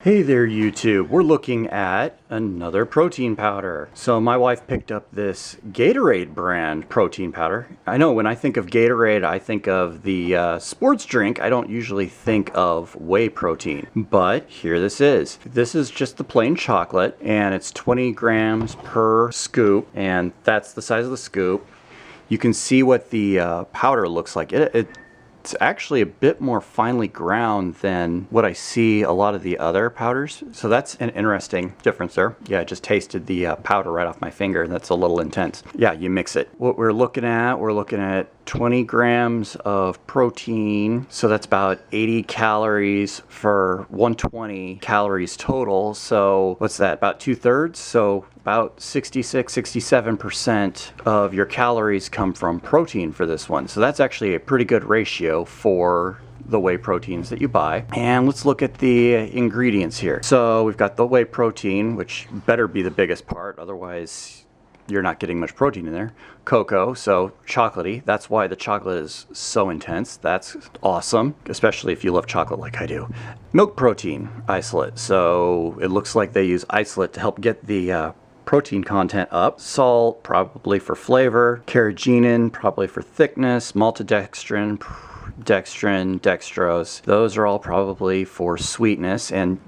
Hey there YouTube, we're looking at another protein powder. So my wife picked up this Gatorade brand protein powder. I know when I think of Gatorade, I think of the sports drink. I don't usually think of whey protein, but here this is. This is just the plain chocolate and it's 20 grams per scoop, and that's the size of the scoop. You can see what the powder looks like. It's actually a bit more finely ground than what I see a lot of the other powders. So that's an interesting difference there. Yeah, I just tasted the powder right off my finger. That's a little intense. Yeah, you mix it. What we're looking at 20 grams of protein. So that's about 80 calories for 120 calories total. So what's that? About 2/3. So about 66-67% of your calories come from protein for this one. So that's actually a pretty good ratio for the whey proteins that you buy. And let's look at the ingredients here. So we've got the whey protein, which better be the biggest part, otherwise you're not getting much protein in there. Cocoa, so chocolatey. That's why the chocolate is so intense. That's awesome, especially if you love chocolate like I do. Milk protein isolate. So it looks like they use isolate to help get the protein content up. Salt, probably for flavor. Carrageenan, probably for thickness. Maltodextrin, dextrin, dextrose. Those are all probably for sweetness. And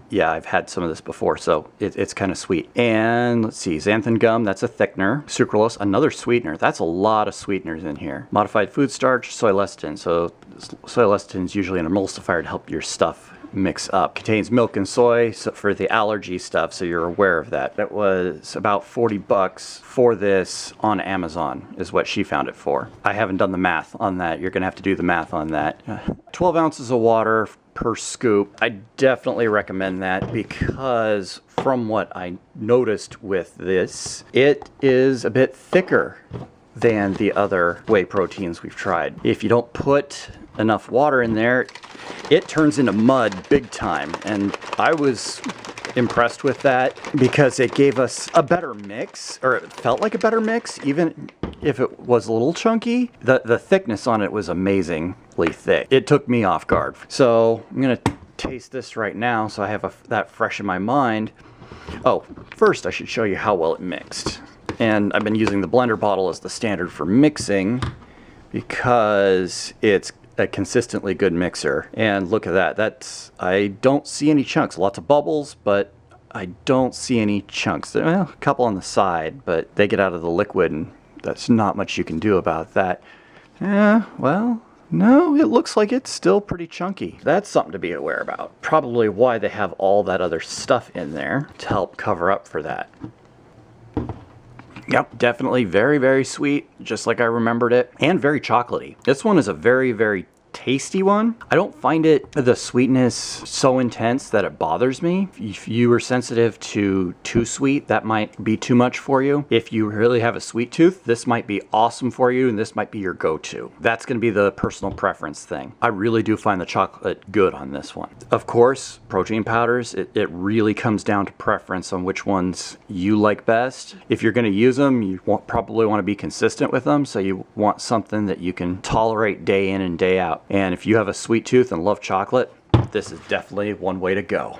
yeah, I've had some of this before, so it's kind of sweet. And let's see, xanthan gum, that's a thickener. Sucralose, another sweetener. That's a lot of sweeteners in here. Modified food starch, soy lecithin. So soy lecithin is usually an emulsifier to help your stuff mix up. Contains milk and soy for the allergy stuff, so you're aware of that. That was about 40 bucks for this on Amazon is what she found it for. I haven't done the math on that. You're gonna have to do the math on that. 12 ounces of water per scoop. I definitely recommend that because from what I noticed with this, it is a bit thicker than the other whey proteins we've tried. If you don't put enough water in there, it turns into mud big time, and I was impressed with that because it gave us a better mix, or it felt like a better mix, even if it was a little chunky. The thickness on it was amazingly thick. It took me off guard. So I'm gonna taste this right now so I have that fresh in my mind. Oh, first I should show you how well it mixed. And I've been using the blender bottle as the standard for mixing because it's a consistently good mixer. And look at that. I don't see any chunks. Lots of bubbles, but I don't see any chunks. Well, a couple on the side, but they get out of the liquid and that's not much you can do about that. Well, no, it looks like it's still pretty chunky. That's something to be aware about. Probably why they have all that other stuff in there to help cover up for that. Yep, definitely very, very sweet, just like I remembered it, and very chocolatey. This one is a very, very tasty one. I don't find the sweetness so intense that it bothers me. If you are sensitive to too sweet, that might be too much for you. If you really have a sweet tooth, this might be awesome for you, and this might be your go-to. That's going to be the personal preference thing. I really do find the chocolate good on this one. Of course, protein powders, it really comes down to preference on which ones you like best. If you're going to use them, you probably want to be consistent with them, so you want something that you can tolerate day in and day out. And if you have a sweet tooth and love chocolate, this is definitely one way to go.